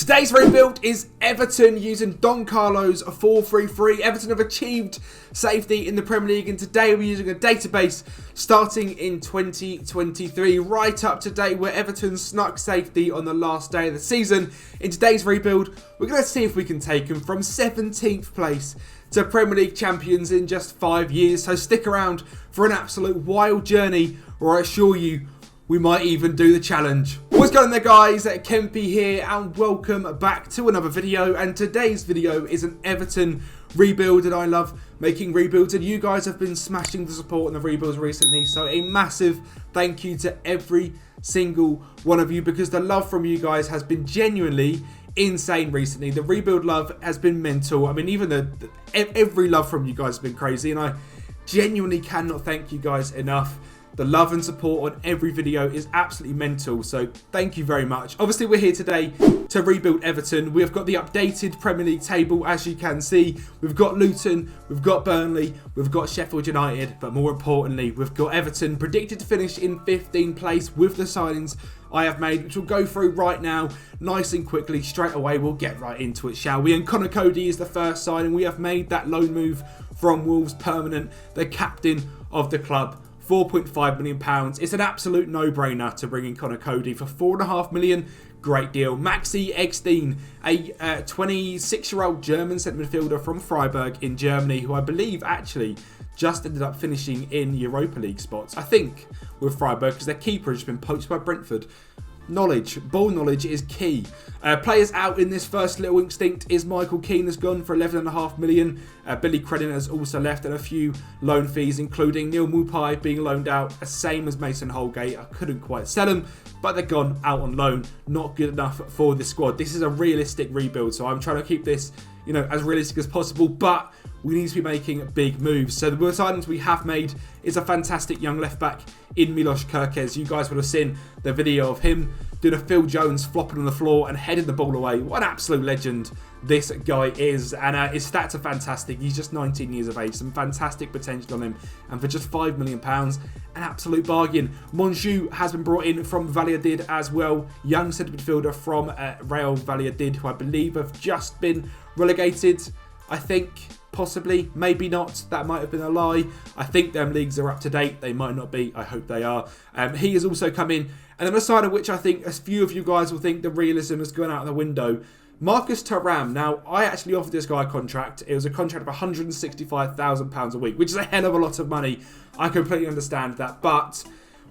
Today's rebuild is Everton using Don Carlo's 4-3-3. Everton have achieved safety in the Premier League, and today we're using a database starting in 2023 right up to date where Everton snuck safety on the last day of the season. In today's rebuild, we're going to see if we can take them from 17th place to Premier League champions in just 5 years. So stick around for an absolute wild journey, or I assure you, we might even do the challenge. What's going on there, guys? Kempy here, and welcome back to another video. And today's video is an Everton rebuild, and I love making rebuilds, and you guys have been smashing the support on the rebuilds recently, so a massive thank you to every single one of you, because the love from you guys has been genuinely insane recently. The rebuild love has been mental. I mean, even every love from you guys has been crazy, and I genuinely cannot thank you guys enough. The love and support on every video is absolutely mental, so thank you very much. Obviously, we're here today to rebuild Everton. We've got the updated Premier League table, as you can see. We've got Luton, we've got Burnley, we've got Sheffield United, but more importantly, we've got Everton predicted to finish in 15th place with the signings I have made, which we'll go through right now, nice and quickly. Straight away, we'll get right into it, shall we? And Conor Coady is the first signing. We have made that loan move from Wolves permanent, the captain of the club. £4.5 million. It's an absolute no-brainer to bring in Conor Coady for £4.5 million. Great deal. Maxi Eggstein, a 26-year-old German centre midfielder from Freiburg in Germany, who I believe actually just ended up finishing in Europa League spots, I think, with Freiburg, because their keeper has been poached by Brentford. Ball knowledge is key. Players out in this first little instinct is Michael Keane has gone for £11.5 million. Billy Credin has also left, and a few loan fees, including Neil Maupay being loaned out, same as Mason Holgate. I couldn't quite sell them, but they're gone out on loan. Not good enough for the squad. This is a realistic rebuild, so I'm trying to keep this, as realistic as possible, but we need to be making big moves. So the signings we have made is a fantastic young left back in Milos Kerkez. You guys would have seen the video of him doing a Phil Jones flopping on the floor and heading the ball away. What an absolute legend this guy is, and his stats are fantastic. He's just 19 years of age, some fantastic potential on him, and for just £5 million, an absolute bargain. Monjou has been brought in from Valladolid as well, young centre midfielder from Real Valladolid, who I believe have just been relegated, I think. Possibly, maybe not. That might have been a lie. I think them leagues are up to date. They might not be. I hope they are. He has also come in. And then a side of which I think a few of you guys will think the realism has gone out the window. Marcus Thuram. Now, I actually offered this guy a contract. It was a contract of £165,000 a week, which is a hell of a lot of money. I completely understand that. But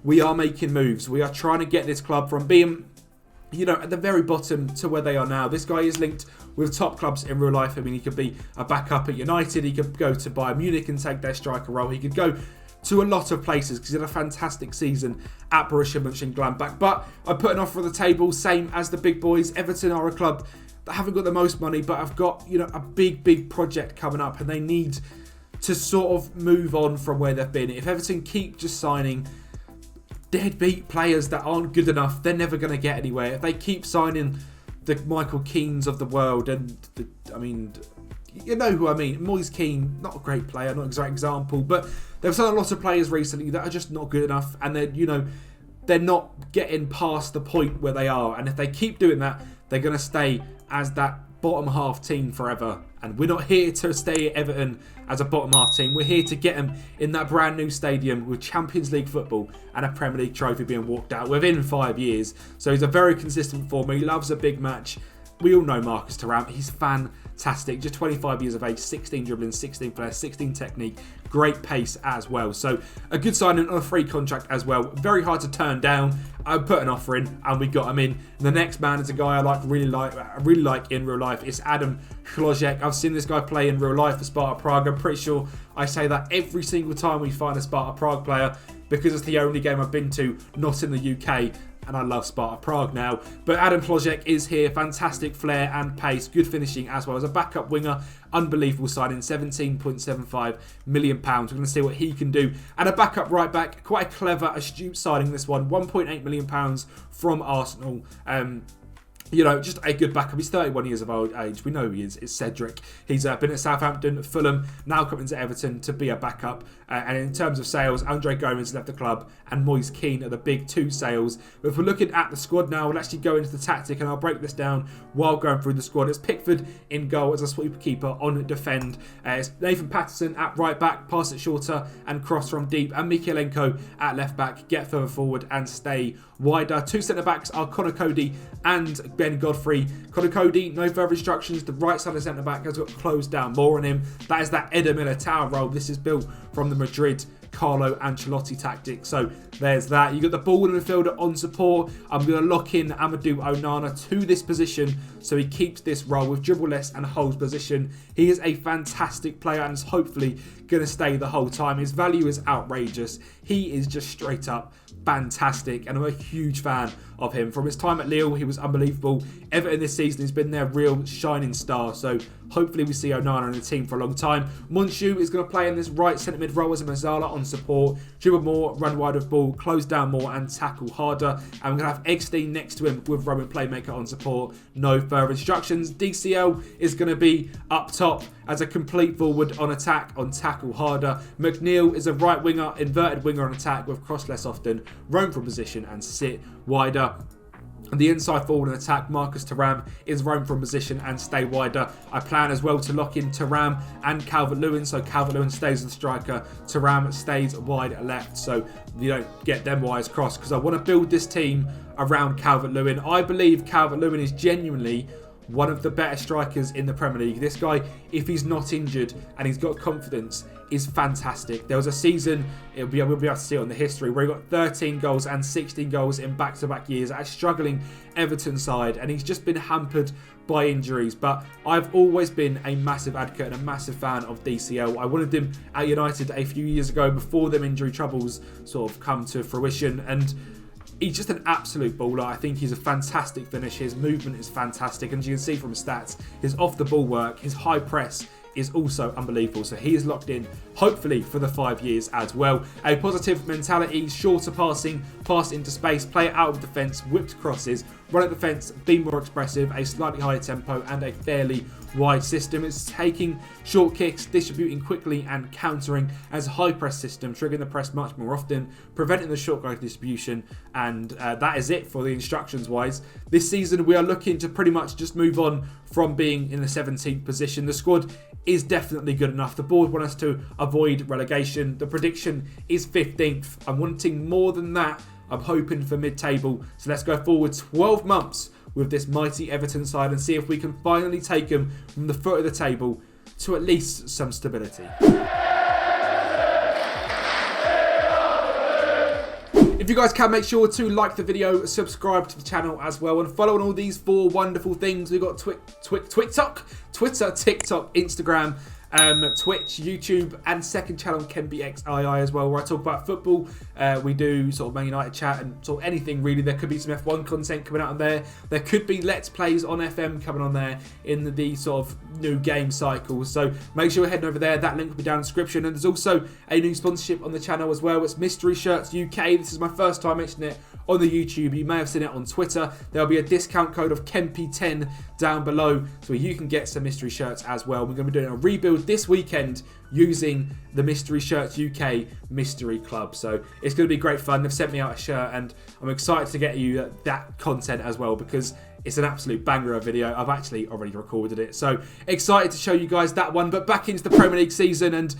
we are making moves. We are trying to get this club from being, at the very bottom to where they are now. This guy is linked with top clubs in real life. I mean, he could be a backup at United. He could go to Bayern Munich and take their striker role. He could go to a lot of places because he had a fantastic season at Borussia Mönchengladbach. But I put an offer on the table, same as the big boys. Everton are a club that haven't got the most money, but have got, a big project coming up, and they need to sort of move on from where they've been. If Everton keep just signing deadbeat players that aren't good enough, they're never going to get anywhere. If they keep signing the Michael Keanes of the world, and you know who I mean, Moise Keane, not a great player, not an exact example, but they've signed a lot of players recently that are just not good enough, and they're not getting past the point where they are. And if they keep doing that, they're going to stay as that bottom half team forever. And we're not here to stay at Everton as a bottom half team. We're here to get them in that brand new stadium with Champions League football and a Premier League trophy being walked out within 5 years. So he's a very consistent performer. He loves a big match. We all know Marcus Thuram. He's fantastic. Just 25 years of age, 16 dribbling, 16 flair, 16 technique, great pace as well. So a good signing on a free contract as well. Very hard to turn down. I put an offer in and we got him in. And the next man is a guy I really like in real life. It's Adam Hlozek. I've seen this guy play in real life for Sparta Prague. I'm pretty sure I say that every single time we find a Sparta Prague player, because it's the only game I've been to not in the UK. And I love Sparta Prague now. But Adam Hlozek is here. Fantastic flair and pace. Good finishing as well as a backup winger. Unbelievable signing. £17.75 million. We're going to see what he can do. And a backup right back. Quite a clever, astute signing this one. £1.8 million from Arsenal. you know, just a good backup. He's 31 years of age. We know who he is. It's Cedric. He's been at Southampton, Fulham, now coming to Everton to be a backup. And in terms of sales, Andre Gomes left the club and Moise Keane are the big 2 sales. But if we're looking at the squad now, we'll actually go into the tactic and I'll break this down while going through the squad. It's Pickford in goal as a sweeper keeper on defend. It's Nathan Patterson at right back, pass it shorter and cross from deep. And Mykolenko at left back, get further forward and stay wider. 2 centre backs are Connor Cody and Ben Godfrey. Connor Cody, no further instructions. The right side of centre back has got closed down. More on him. That is that Eder Militao role. This is built from the Madrid Carlo Ancelotti tactic. So there's that. You got the ball in the midfielder on support. I'm going to lock in Amadou Onana to this position so he keeps this role with dribble-less and holds position. He is a fantastic player and is hopefully going to stay the whole time. His value is outrageous. He is just straight up fantastic and I'm a huge fan of him. From his time at Lille, he was unbelievable. Everton this season, he's been their real shining star. So hopefully we see Onana in the team for a long time. Monshu is going to play in this right centre mid role as a Mazzala on support. Dribble more, run wide of ball, close down more and tackle harder. And we're going to have Eggstein next to him with Roman Playmaker on support. No further instructions. DCL is going to be up top as a complete forward on attack, on tackle harder. McNeil is a right winger, inverted winger on attack with cross less often, roam from position and sit wider. On the inside forward and attack, Marcus Thuram is roam from position and stay wider. I plan as well to lock in Thuram and Calvert-Lewin, so Calvert-Lewin stays the striker, Thuram stays wide left, so you don't get them wires crossed because I want to build this team around Calvert-Lewin. I believe Calvert-Lewin is genuinely one of the better strikers in the Premier League. This guy, if he's not injured and he's got confidence, is fantastic. There was a season, we'll be able to see it on the history, where he got 13 goals and 16 goals in back-to-back years at a struggling Everton side, and he's just been hampered by injuries. But I've always been a massive advocate and a massive fan of DCL. I wanted him at United a few years ago before them injury troubles sort of come to fruition, and he's just an absolute baller. I think he's a fantastic finish. His movement is fantastic. And as you can see from his stats, his off-the-ball work, his high press is also unbelievable. So he is locked in, hopefully, for the 5 years as well. A positive mentality, shorter passing, pass into space, play it out of defence, whipped crosses, run at defence, be more expressive, a slightly higher tempo and a fairly wide system. It's taking short kicks, distributing quickly and countering as a high press system, triggering the press much more often, preventing the short goal distribution, and that is it for the instructions wise. This season we are looking to pretty much just move on from being in the 17th position. The squad is definitely good enough. The board want us to avoid relegation. The prediction is 15th. I'm wanting more than that. I'm hoping for mid-table. So let's go forward 12 months with this mighty Everton side and see if we can finally take them from the foot of the table to at least some stability. If you guys can, make sure to like the video, subscribe to the channel as well, and follow on all these 4 wonderful things. We've got Twitter, TikTok, Instagram, Twitch, YouTube, and second channel KenbyXII as well, where I talk about football. We do sort of Man United chat and sort of anything really. There could be some F1 content coming out on there. There could be Let's Plays on FM coming on there in the sort of new game cycle. So make sure you're heading over there. That link will be down in the description. And there's also a new sponsorship on the channel as well. It's Mystery Shirts UK. This is my first time mentioning it on the YouTube. You may have seen it on Twitter. There'll be a discount code of KEMPY10 down below so you can get some mystery shirts as well. We're going to be doing a rebuild this weekend using the Mystery Shirts UK Mystery Club. So it's going to be great fun. They've sent me out a shirt and I'm excited to get you that content as well because it's an absolute banger of video. I've actually already recorded it. So excited to show you guys that one. But back into the Premier League season, and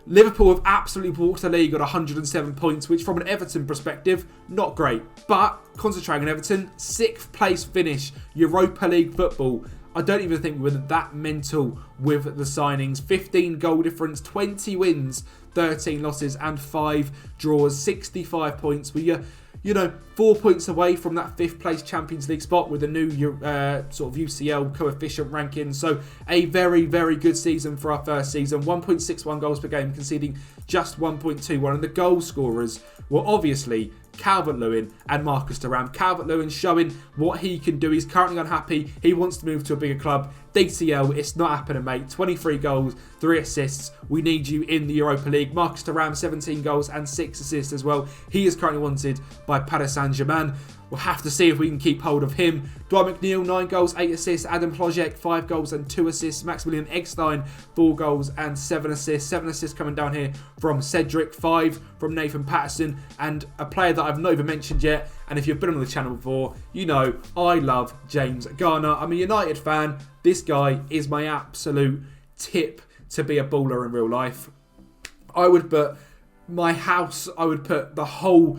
Liverpool have absolutely walked the league on 107 points, which from an Everton perspective, not great. But concentrating on Everton, 6th place finish, Europa League football. I don't even think we were that mental with the signings. 15 goal difference, 20 wins, 13 losses and 5 draws, 65 points. We're 4 points away from that 5th place Champions League spot with a new sort of UCL coefficient ranking. So a very, very good season for our first season. 1.61 goals per game, conceding just 1.21. And the goal scorers were obviously Calvert-Lewin and Marcus Thuram. Calvert-Lewin showing what he can do. He's currently unhappy. He wants to move to a bigger club. DCL, it's not happening, mate. 23 goals, 3 assists. We need you in the Europa League. Marcus Thuram, 17 goals and 6 assists as well. He is currently wanted by Paris Saint-Germain. We'll have to see if we can keep hold of him. Dwight McNeil, 9 goals, 8 assists. Adam Plojek, 5 goals and 2 assists. Maximilian Eggstein, 4 goals and 7 assists. 7 assists coming down here from Cedric, 5 from Nathan Patterson, and a player that I've not even mentioned yet, and if you've been on the channel before, you know I love James Garner. I'm a United fan. This guy is my absolute tip to be a baller in real life. I would put my house, I would put the whole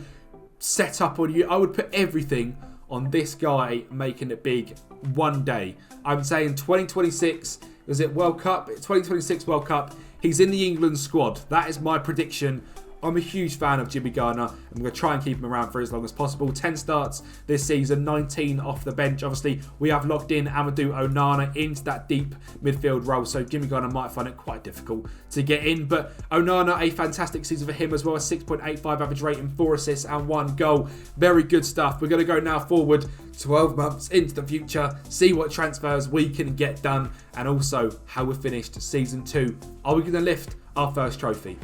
setup on you. I would put everything on this guy making it big one day. I'm saying 2026, is it World Cup? 2026 World Cup. He's in the England squad. That is my prediction. I'm a huge fan of Jimmy Garner. I'm going to try and keep him around for as long as possible. 10 starts this season, 19 off the bench. Obviously, we have locked in Amadou Onana into that deep midfield role, so Jimmy Garner might find it quite difficult to get in. But Onana, a fantastic season for him as well. A 6.85 average rating, 4 assists and 1 goal. Very good stuff. We're going to go now forward 12 months into the future, see what transfers we can get done, and also how we finished season 2. Are we going to lift our first trophy?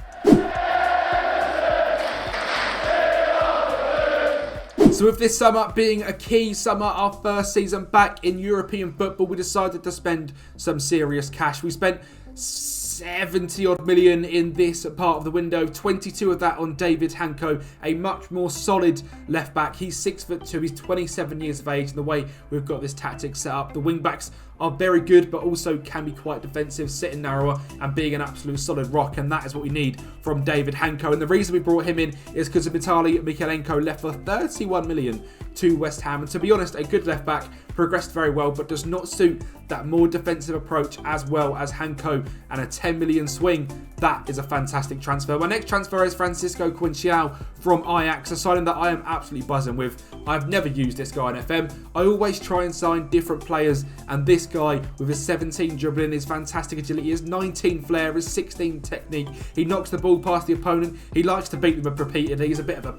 So with this summer being a key summer, our first season back in European football, we decided to spend some serious cash. We spent 70 odd million in this part of the window, 22 of that on David Hanko, a much more solid left back. He's 6'2", he's 27 years of age, and the way we've got this tactic set up, the wing backs are very good, but also can be quite defensive, sitting narrower and being an absolute solid rock, and that is what we need from David Hanko. And the reason we brought him in is because Vitaly Mykolenko left for 31 million to West Ham, and to be honest, a good left back, progressed very well, but does not suit that more defensive approach as well as Hanko, and a 10 million swing. That is a fantastic transfer. My next transfer is Francisco Quinciao from Ajax, a signing that I am absolutely buzzing with. I've never used this guy in FM. I always try and sign different players, and this guy with his 17 dribbling, his fantastic agility, his 19 flair, his 16 technique. He knocks the ball past the opponent. He likes to beat them repeatedly. He's a bit of a,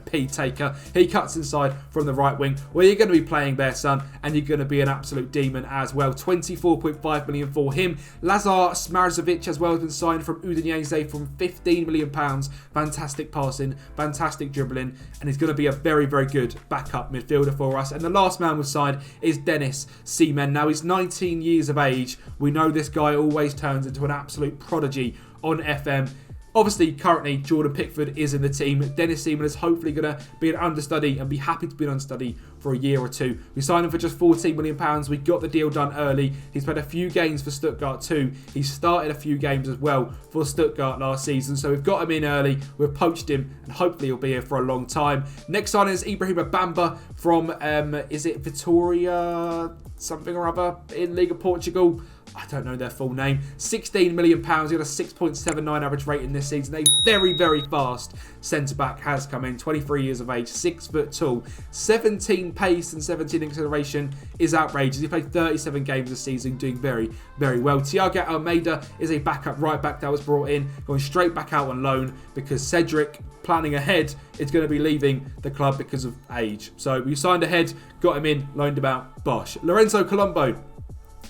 P taker. He cuts inside from the right wing. Well, you're going to be playing there, son, and you're going to be an absolute demon as well. 24.5 million for him. Lazar Smarzovic as well has been signed from Udinese from £15 million. Fantastic passing, fantastic dribbling, and he's going to be a very, very good backup midfielder for us. And the last man we've signed is Dennis Seaman. Now, he's 19 years of age. We know this guy always turns into an absolute prodigy on FM. Obviously, currently, Jordan Pickford is in the team. Dennis Seaman is hopefully going to be an understudy and be happy to be an understudy for a year or two. We signed him for just £14 million. We got the deal done early. He's played a few games for Stuttgart too. He started a few games as well for Stuttgart last season. So we've got him in early. We've poached him, and hopefully he'll be here for a long time. Next signing is Ibrahima Bamba from, is it Vitória something or other in Liga Portugal? I don't know their full name. £16 million. He had a 6.79 average rating this season. A very, very fast centre-back has come in. 23 years of age, 6 foot tall. 17 pace and 17 acceleration is outrageous. He played 37 games this season, doing very, very well. Thiago Almeida is a backup right back that was brought in, going straight back out on loan because Cedric, planning ahead, is going to be leaving the club because of age. So we signed ahead, got him in, loaned him out. Bosh. Lorenzo Colombo,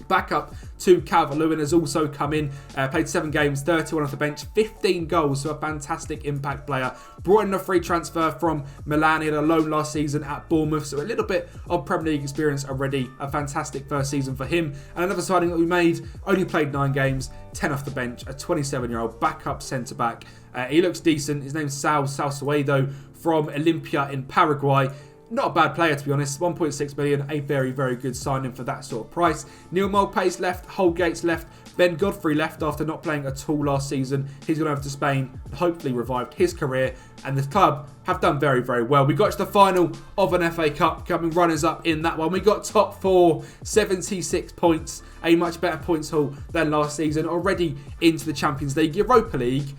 backup to Calvert-Lewin, has also come in, played 7 games, 31 off the bench, 15 goals, so a fantastic impact player. Brought in a free transfer from Milan. He had a loan last season at Bournemouth, so a little bit of Premier League experience already. A fantastic first season for him. And another signing that we made, only played 9 games, 10 off the bench, a 27-year-old backup centre-back. He looks decent. His name's Sal Salcedo from Olimpia in Paraguay. Not a bad player, to be honest. 1.6 million, a very, very good signing for that sort of price. Neil Maupay's left, Holgate's left, Ben Godfrey left after not playing at all last season. He's gone over to Spain and hopefully revived his career. And the club have done very, very well. We got to the final of an FA Cup, coming runners-up in that one. We got top 4, 76 points, a much better points haul than last season. Already into the Champions League. Europa League,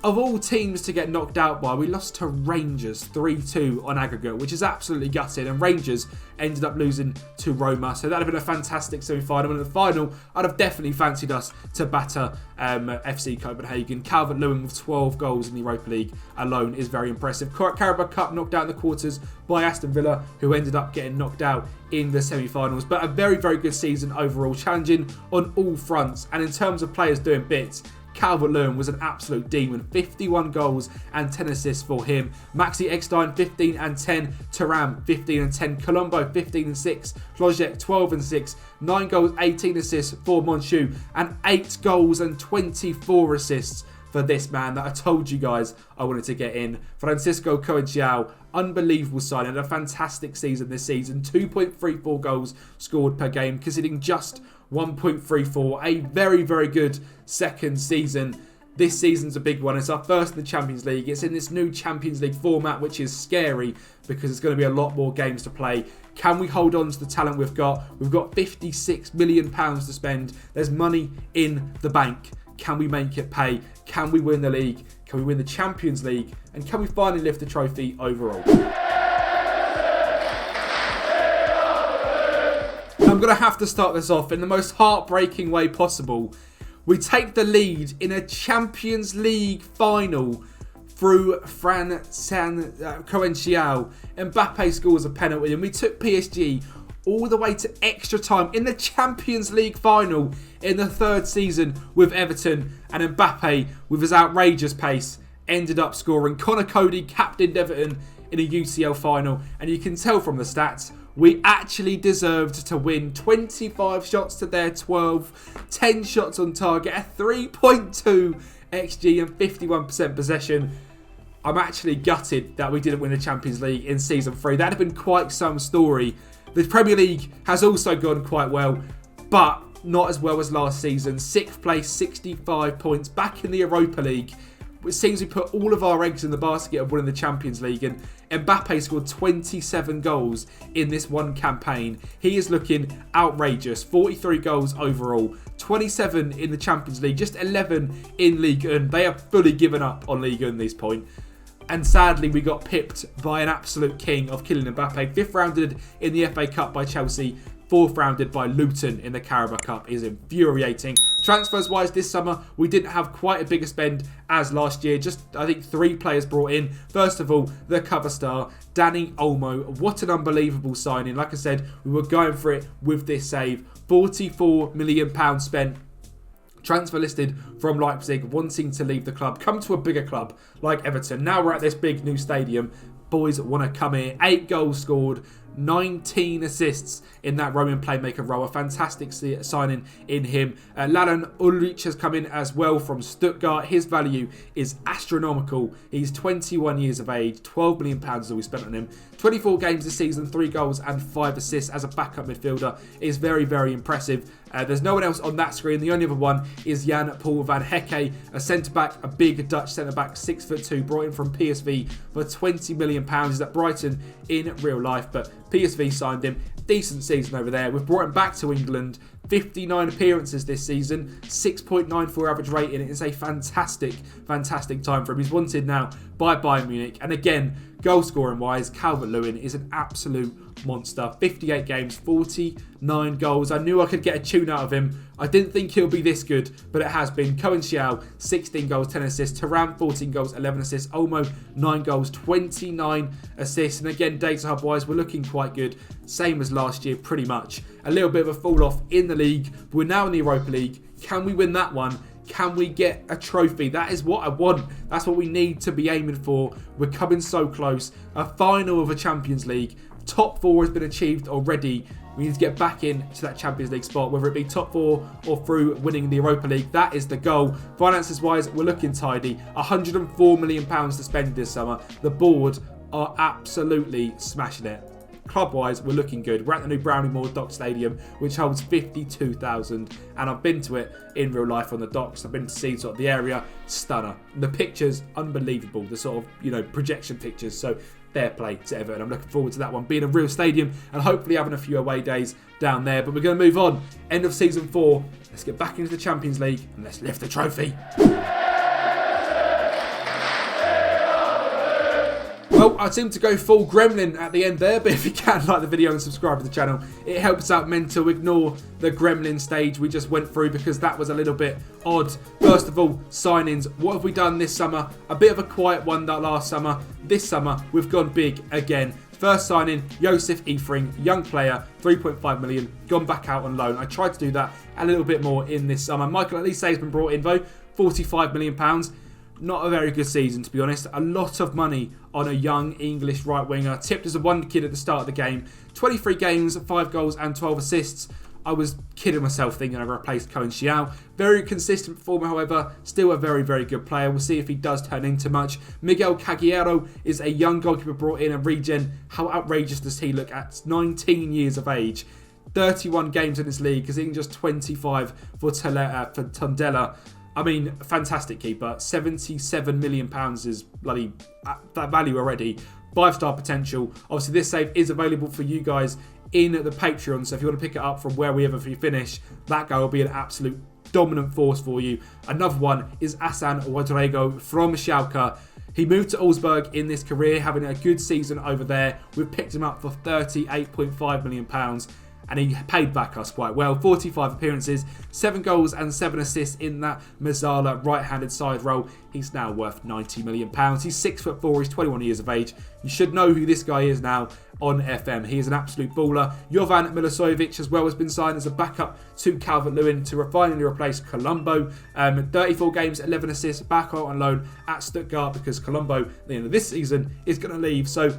of all teams to get knocked out by, we lost to Rangers 3-2 on aggregate, which is absolutely gutted. And Rangers ended up losing to Roma. So that would have been a fantastic semi-final. And in the final, I'd have definitely fancied us to batter FC Copenhagen. Calvert-Lewin with 12 goals in the Europa League alone is very impressive. Carabao Cup knocked out in the quarters by Aston Villa, who ended up getting knocked out in the semi-finals. But a very, very good season overall, challenging on all fronts. And in terms of players doing bits, Calvert-Lewin was an absolute demon. 51 goals and 10 assists for him. Maxi Eckstein, 15 and 10. Thuram, 15 and 10. Colombo, 15 and 6. Lojek, 12 and 6. 9 goals, 18 assists for Monchu. And 8 goals and 24 assists for this man that I told you guys I wanted to get in. Francisco Coenchiao, unbelievable signing, a fantastic season this season. 2.34 goals scored per game, conceding just 1.34. A very, very good second season. This season's a big one. It's our first in the Champions League. It's in this new Champions League format, which is scary because it's going to be a lot more games to play. Can we hold on to the talent we've got? We've got £56 million to spend. There's money in the bank. Can we make it pay? Can we win the league? Can we win the Champions League? And can we finally lift the trophy overall? I'm going to have to start this off in the most heartbreaking way possible. We take the lead in a Champions League final through Coenchiao. Mbappe scores a penalty and we took PSG all the way to extra time in the Champions League final in the third season with Everton, and Mbappe, with his outrageous pace, ended up scoring. Connor Cody captained Everton in a UCL final, and you can tell from the stats, we actually deserved to win. 25 shots to their 12, 10 shots on target, a 3.2 XG and 51% possession. I'm actually gutted that we didn't win the Champions League in Season 3. That'd have been quite some story. The Premier League has also gone quite well, but not as well as last season. 6th place, 65 points, back in the Europa League. It seems we put all of our eggs in the basket of winning the Champions League, and Mbappe scored 27 goals in this one campaign. He is looking outrageous. 43 goals overall, 27 in the Champions League, just 11 in Ligue 1. They have fully given up on Ligue 1 at this point. And sadly, we got pipped by an absolute king of Kylian Mbappe. 5th rounded in the FA Cup by Chelsea. 4th rounded by Luton in the Carabao Cup. Is infuriating. Transfers-wise this summer, we didn't have quite a bigger spend as last year. Just, I think, 3 players brought in. First of all, the cover star, Dani Olmo. What an unbelievable signing. Like I said, we were going for it with this save. £44 million spent. Transfer listed from Leipzig, wanting to leave the club, come to a bigger club like Everton. Now we're at this big new stadium. Boys want to come here. 8 goals scored, 19 assists in that Roman playmaker role. A fantastic signing in him. Lalan Ulrich has come in as well from Stuttgart. His value is astronomical. He's 21 years of age. £12 million that we spent on him. 24 games this season, 3 goals and 5 assists as a backup midfielder is very, very impressive. There's no one else on that screen. The only other one is Jan Paul van Hecke, a centre-back, a big Dutch centre-back, 6'2", brought in from PSV for £20 million. He's at Brighton in real life, but PSV signed him. Decent season over there. We've brought him back to England. 59 appearances this season, 6.94 average rating. It is a fantastic, fantastic time for him. He's wanted now by Bayern Munich. And again, goal scoring wise, Calvert-Lewin is an absolute monster. 58 games, 49 goals. I knew I could get a tune out of him. I didn't think he'll be this good, but it has been. Coenchiao, 16 goals, 10 assists. Thuram, 14 goals, 11 assists. Olmo, 9 goals, 29 assists. And again, data hub wise, we're looking quite good. Same as last year, pretty much. A little bit of a fall off in the league. But we're now in the Europa League. Can we win that one? Can we get a trophy? That is what I want. That's what we need to be aiming for. We're coming so close. A final of a Champions League. Top 4 has been achieved already. We need to get back into that Champions League spot, whether it be top 4 or through winning the Europa League. That is the goal. Finances wise, we're looking tidy. £104 million to spend this summer. The board are absolutely smashing it. Club-wise, we're looking good. We're at the new Brownlee Moore Dock Stadium, which holds 52,000. And I've been to it in real life on the docks. I've been to see sort of the area. Stunner. And the pictures, unbelievable. The sort of, projection pictures. So, fair play to Everton. I'm looking forward to that one being a real stadium and hopefully having a few away days down there. But we're going to move on. End of Season 4. Let's get back into the Champions League and let's lift the trophy. Well, I seem to go full gremlin at the end there, but if you can, like the video and subscribe to the channel, it helps out mental. Ignore the gremlin stage we just went through because that was a little bit odd. First of all, signings. What have we done this summer? A bit of a quiet one that last summer. This summer, we've gone big again. First signing, Josef Eifring, young player, 3.5 million, gone back out on loan. I tried to do that a little bit more in this summer. Michael Elise has been brought in though £45 million. Not a very good season, to be honest. A lot of money on a young English right winger. Tipped as a wonder kid at the start of the game. 23 games, 5 goals and 12 assists. I was kidding myself thinking I replaced Cohen Xiao. Very consistent performer, however. Still a very, very good player. We'll see if he does turn into much. Miguel Caguero is a young goalkeeper brought in and regen. How outrageous does he look at 19 years of age? 31 games in this league, conceding just 25 for Tondela. I mean, fantastic keeper. £77 million is bloody that value already. 5-star potential. Obviously, this save is available for you guys in the Patreon, so if you want to pick it up from wherever you finish, that guy will be an absolute dominant force for you. Another one is Asan Ouedraogo from Schalke. He moved to Augsburg in this career, having a good season over there. We've picked him up for £38.5 million. And he paid back us quite well. 45 appearances, 7 goals and 7 assists in that Mazzala right-handed side role. He's now worth £90 million. He's 6'4", he's 21 years of age. You should know who this guy is now on FM. He is an absolute baller. Jovan Milosevic as well has been signed as a backup to Calvert-Lewin to finally replace Colombo. 34 games, 11 assists, back out on loan at Stuttgart because Colombo at the end of this season is going to leave. So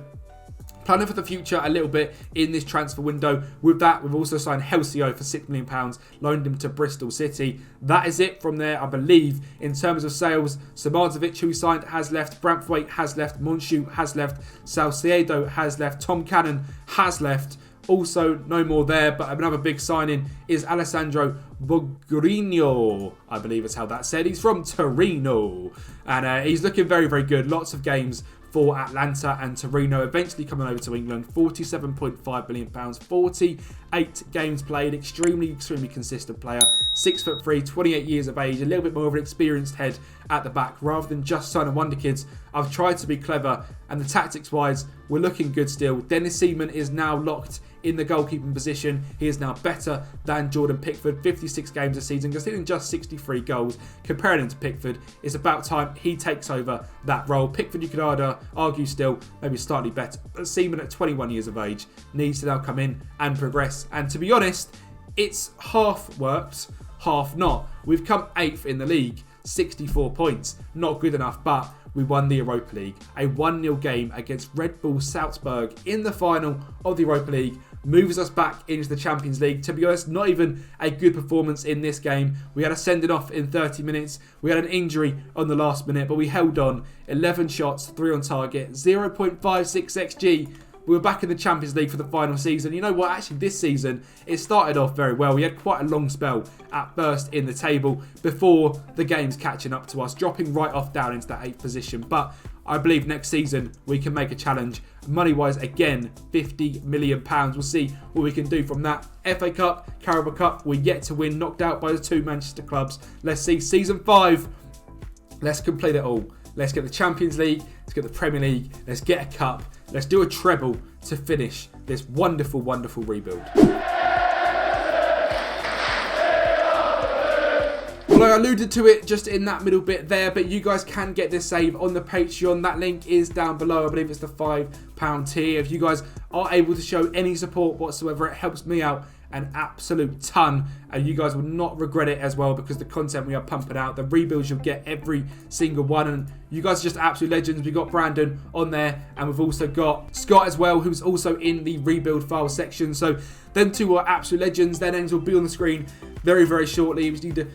planning for the future a little bit in this transfer window. With that, we've also signed Helsio for £6 million, loaned him to Bristol City. That is it from there, I believe, in terms of sales. Samardzevich, who we signed, has left. Brampthwaite has left. Monchu has left. Salcedo has left. Tom Cannon has left. Also, no more there, but another big signing is Alessandro Bogrino. I believe is how that's said. He's from Torino, and he's looking very, very good. Lots of games for Atlanta and Torino, eventually coming over to England. £47.5 million, 48 games played, extremely consistent player. 6'3", 28 years of age, a little bit more of an experienced head at the back rather than just signing wonder kids. I've tried to be clever, and the tactics wise, we're looking good still. Dennis Seaman is now locked in the goalkeeping position. He is now better than Jordan Pickford. 56 games a season, conceding just 63 goals. Comparing him to Pickford, it's about time he takes over that role. Pickford, you could argue still maybe slightly better, but Seaman at 21 years of age needs to now come in and progress. And to be honest, it's half worked, half not. We've come 8th in the league, 64 points. Not good enough, but we won the Europa League. A 1-0 game against Red Bull Salzburg in the final of the Europa League moves us back into the Champions League. To be honest, not even a good performance in this game. We had a sending off in 30 minutes. We had an injury on the last minute, but we held on. 11 shots, 3 on target, 0.56 XG. We were back in the Champions League for the final season. You know what? Actually, this season, it started off very well. We had quite a long spell at first in the table before the games catching up to us, dropping right off down into that 8th position. But I believe next season we can make a challenge. Money-wise, again, £50 million. We'll see what we can do from that. FA Cup, Carabao Cup, we're yet to win. Knocked out by the 2 Manchester clubs. Let's see. Season 5, let's complete it all. Let's get the Champions League. Let's get the Premier League. Let's get a cup. Let's do a treble to finish this wonderful, wonderful rebuild. Well, I alluded to it just in that middle bit there, but you guys can get this save on the Patreon. That link is down below. I believe it's the £5 tier. If you guys are able to show any support whatsoever, it helps me out an absolute ton, and you guys will not regret it as well, because the content we are pumping out, the rebuilds, you'll get every single one, and you guys are just absolute legends. We've got Brandon on there, and we've also got Scott as well, who's also in the rebuild file section. So them two are absolute legends. Their names will be on the screen very, very shortly. We just need to,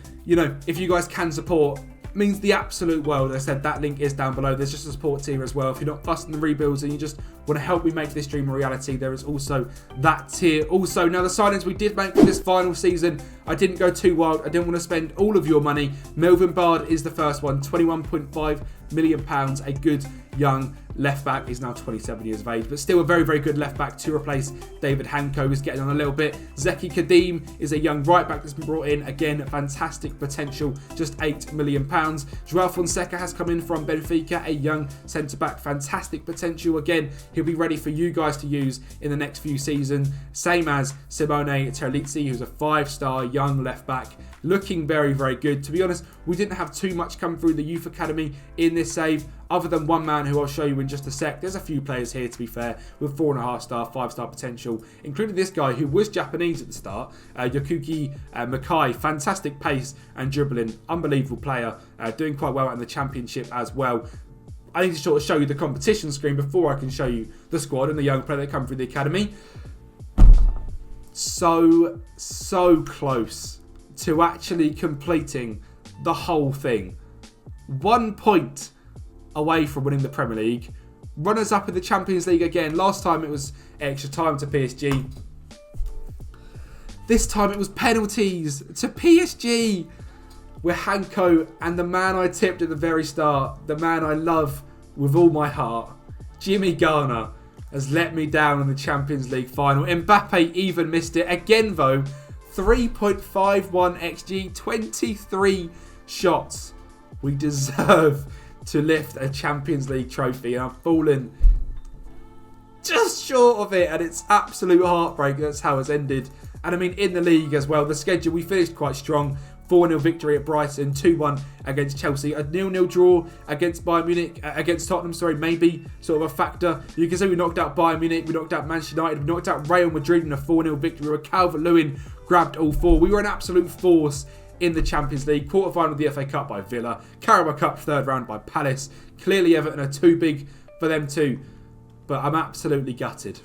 if you guys can support, means the absolute world. As I said, that link is down below. There's just a support tier as well. If you're not fussed in the rebuilds and you just want to help me make this dream a reality, there is also that tier. Also, now the signings we did make for this final season, I didn't go too wild. I didn't want to spend all of your money. Melvin Bard is the first one, £21.5 million. A good young left back. He's now 27 years of age, but still a very, very good left back to replace David Hanko, who's getting on a little bit. Zeki Kadim is a young right back that's been brought in. Again, fantastic potential, just £8 million. Joao Fonseca has come in from Benfica, a young centre back, fantastic potential. Again, he'll be ready for you guys to use in the next few seasons. Same as Simone Terlizzi, who's a 5-star young left back, looking very, very good. To be honest, We didn't have too much come through the youth academy in this save, other than one man who I'll show you in just a sec. There's a few players here, to be fair, with 4.5 star, 5-star potential, including this guy who was Japanese at the start, Yakuki Makai. Fantastic pace and dribbling, unbelievable player, doing quite well in the championship as well. I need to sort of show you the competition screen before I can show you the squad and the young player that come through the academy. So close to actually completing the whole thing. 1 point away from winning the Premier League. Runners up in the Champions League again. Last time it was extra time to PSG. This time it was penalties to PSG. With Hanko and the man I tipped at the very start, the man I love with all my heart, Jimmy Garner, has let me down in the Champions League final. Mbappe even missed it. Again though, 3.51 XG, 23 shots. We deserve to lift a Champions League trophy, and I've fallen just short of it, and it's absolute heartbreak. That's how it's ended. And I mean, in the league as well, the schedule, we finished quite strong. 4-0 victory at Brighton, 2-1 against Chelsea, a 0-0 draw against Bayern Munich, against Tottenham, sorry, maybe sort of a factor. You can see we knocked out Bayern Munich, we knocked out Manchester United, we knocked out Real Madrid in a 4-0 victory where Calvert-Lewin grabbed all four. We were an absolute force in the Champions League. Quarter-final of the FA Cup by Villa, Carabao Cup third round by Palace. Clearly Everton are too big for them too, but I'm absolutely gutted.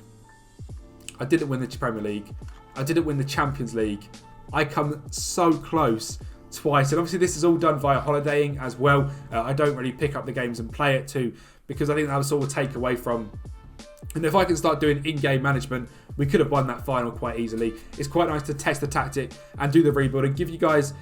I didn't win the Premier League. I didn't win the Champions League. I come so close twice, and obviously this is all done via holidaying as well. I don't really pick up the games and play it too, because I think that was sort of take away from. And if I can start doing in-game management, we could have won that final quite easily. It's quite nice to test the tactic and do the rebuild and give you guys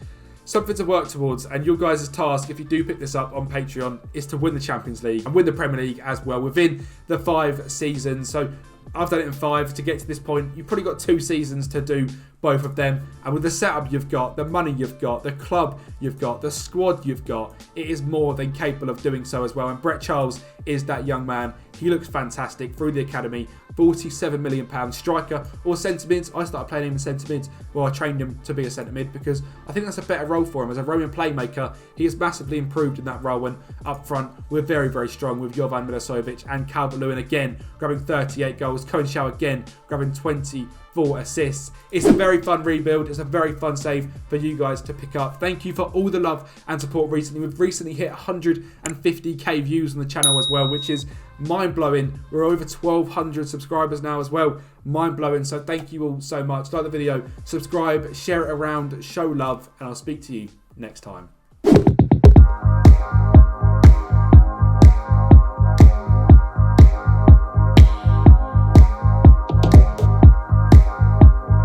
something to work towards. And your guys' task, if you do pick this up on Patreon, is to win the Champions League and win the Premier League as well within the 5 seasons. So I've done it in 5. To get to this point, you've probably got 2 seasons to do both of them. And with the setup you've got, the money you've got, the club you've got, the squad you've got, it is more than capable of doing so as well. And Brett Charles is that young man. He looks fantastic through the academy. £47 million striker or centre mid. I started playing him in centre mid. Well, I trained him to be a centre mid because I think that's a better role for him. As a Roman playmaker, he has massively improved in that role. And up front, we're very, very strong with Jovan Milosevic and Calvert-Lewin again, grabbing 38 goals. Cohen Shaw again, grabbing 24 assists. It's a very fun rebuild. It's a very fun save for you guys to pick up. Thank you for all the love and support recently. We've recently hit 150k views on the channel as well, which is mind-blowing. We're over 1,200 subscribers now as well. Mind-blowing. So thank you all so much. Like the video, subscribe, share it around, show love, and I'll speak to you next time.